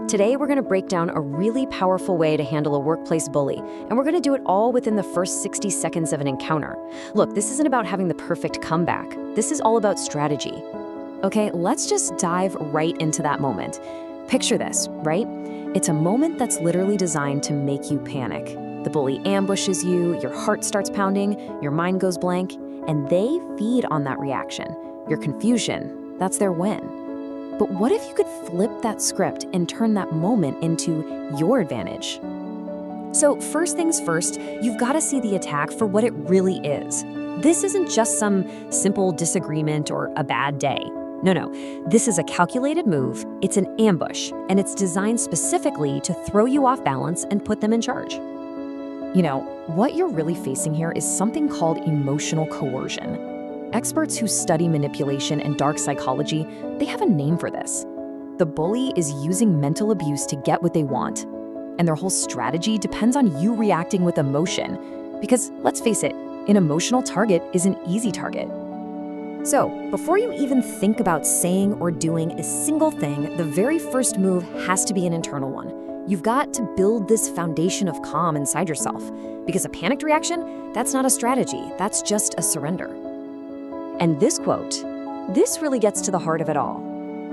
Today, we're going to break down a really powerful way to handle a workplace bully, and we're going to do it all within the first 60 seconds of an encounter. Look, this isn't about having the perfect comeback. This is all about strategy. Okay, let's just dive right into that moment. Picture this, right? It's a moment that's literally designed to make you panic. The bully ambushes you, your heart starts pounding, your mind goes blank, and they feed on that reaction. Your confusion, that's their win. But what if you could flip that script and turn that moment into your advantage? So first things first, you've got to see the attack for what it really is. This isn't just some simple disagreement or a bad day. No, this is a calculated move, it's an ambush, and it's designed specifically to throw you off balance and put them in charge. You know, what you're really facing here is something called emotional coercion. Experts who study manipulation and dark psychology, they have a name for this. The bully is using mental abuse to get what they want, and their whole strategy depends on you reacting with emotion. Because let's face it, an emotional target is an easy target. So, before you even think about saying or doing a single thing, the very first move has to be an internal one. You've got to build this foundation of calm inside yourself, because a panicked reaction, that's not a strategy, that's just a surrender. And this quote, this really gets to the heart of it all.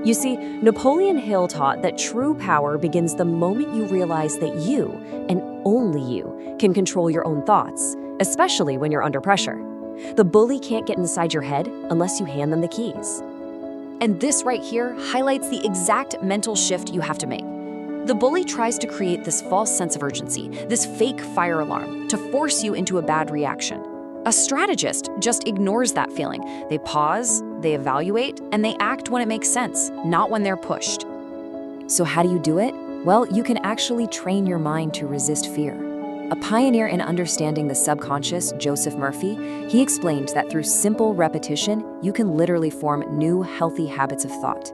You see, Napoleon Hill taught that true power begins the moment you realize that you, and only you, can control your own thoughts, especially when you're under pressure. The bully can't get inside your head unless you hand them the keys. And this right here highlights the exact mental shift you have to make. The bully tries to create this false sense of urgency, this fake fire alarm, to force you into a bad reaction. A strategist just ignores that feeling. They pause, they evaluate, and they act when it makes sense, not when they're pushed. So how do you do it? Well, you can actually train your mind to resist fear. A pioneer in understanding the subconscious, Joseph Murphy, he explained that through simple repetition, you can literally form new, healthy habits of thought.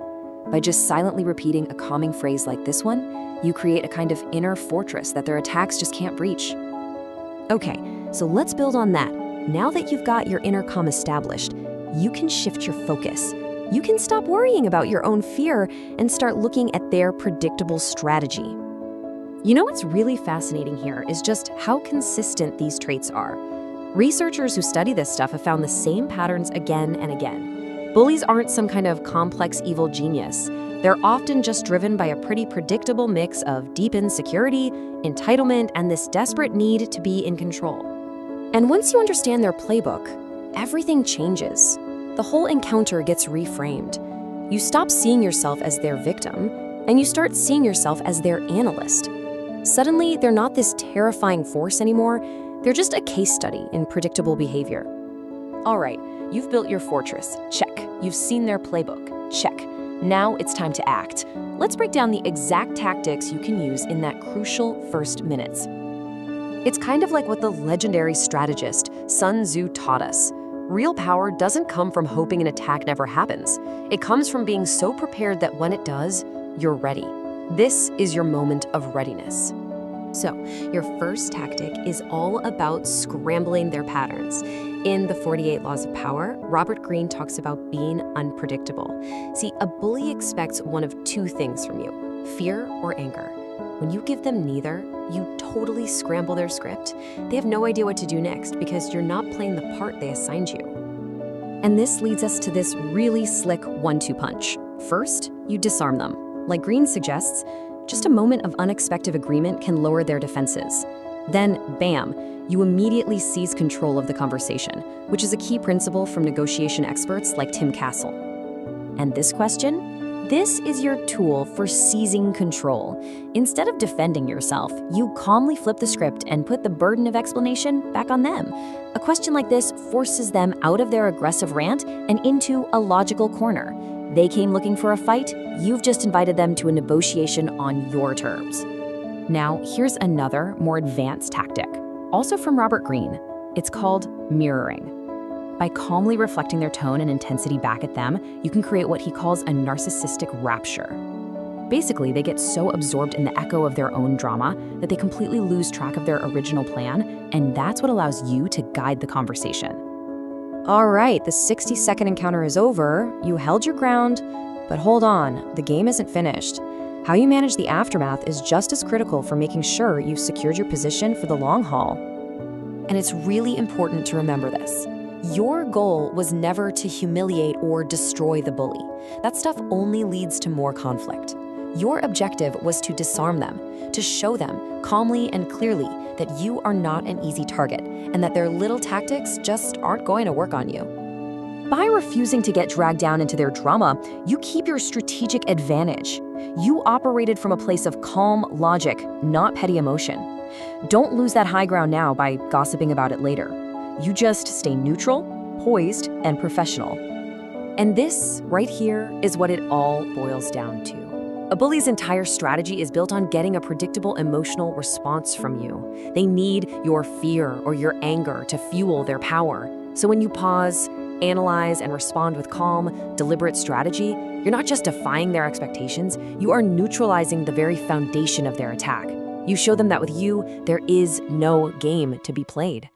By just silently repeating a calming phrase like this one, you create a kind of inner fortress that their attacks just can't breach. Okay, so let's build on that. Now that you've got your inner calm established, you can shift your focus. You can stop worrying about your own fear and start looking at their predictable strategy. You know what's really fascinating here is just how consistent these traits are. Researchers who study this stuff have found the same patterns again and again. Bullies aren't some kind of complex evil genius. They're often just driven by a pretty predictable mix of deep insecurity, entitlement, and this desperate need to be in control. And once you understand their playbook, everything changes. The whole encounter gets reframed. You stop seeing yourself as their victim, and you start seeing yourself as their analyst. Suddenly, they're not this terrifying force anymore. They're just a case study in predictable behavior. All right, you've built your fortress. Check. You've seen their playbook. Check. Now it's time to act. Let's break down the exact tactics you can use in that crucial first minutes. It's kind of like what the legendary strategist Sun Tzu taught us. Real power doesn't come from hoping an attack never happens. It comes from being so prepared that when it does, you're ready. This is your moment of readiness. So, your first tactic is all about scrambling their patterns. In the 48 Laws of Power, Robert Greene talks about being unpredictable. See, a bully expects one of two things from you, fear or anger. When you give them neither, you totally scramble their script. They have no idea what to do next because you're not playing the part they assigned you. And this leads us to this really slick 1-2 punch. First, you disarm them. Like Greene suggests, just a moment of unexpected agreement can lower their defenses. Then, bam, you immediately seize control of the conversation, which is a key principle from negotiation experts like Tim Castle. And this question? This is your tool for seizing control. Instead of defending yourself, you calmly flip the script and put the burden of explanation back on them. A question like this forces them out of their aggressive rant and into a logical corner. They came looking for a fight, you've just invited them to a negotiation on your terms. Now, here's another, more advanced tactic, also from Robert Greene. It's called mirroring. By calmly reflecting their tone and intensity back at them, you can create what he calls a narcissistic rapture. Basically, they get so absorbed in the echo of their own drama that they completely lose track of their original plan, and that's what allows you to guide the conversation. All right, the 60-second encounter is over. You held your ground, but hold on, the game isn't finished. How you manage the aftermath is just as critical for making sure you've secured your position for the long haul. And it's really important to remember this. Your goal was never to humiliate or destroy the bully. That stuff only leads to more conflict. Your objective was to disarm them, to show them calmly and clearly that you are not an easy target and that their little tactics just aren't going to work on you. By refusing to get dragged down into their drama, you keep your strategic advantage. You operated from a place of calm logic, not petty emotion. Don't lose that high ground now by gossiping about it later. You just stay neutral, poised, and professional. And this, right here, is what it all boils down to. A bully's entire strategy is built on getting a predictable emotional response from you. They need your fear or your anger to fuel their power. So when you pause, analyze, and respond with calm, deliberate strategy, you're not just defying their expectations, you are neutralizing the very foundation of their attack. You show them that with you, there is no game to be played.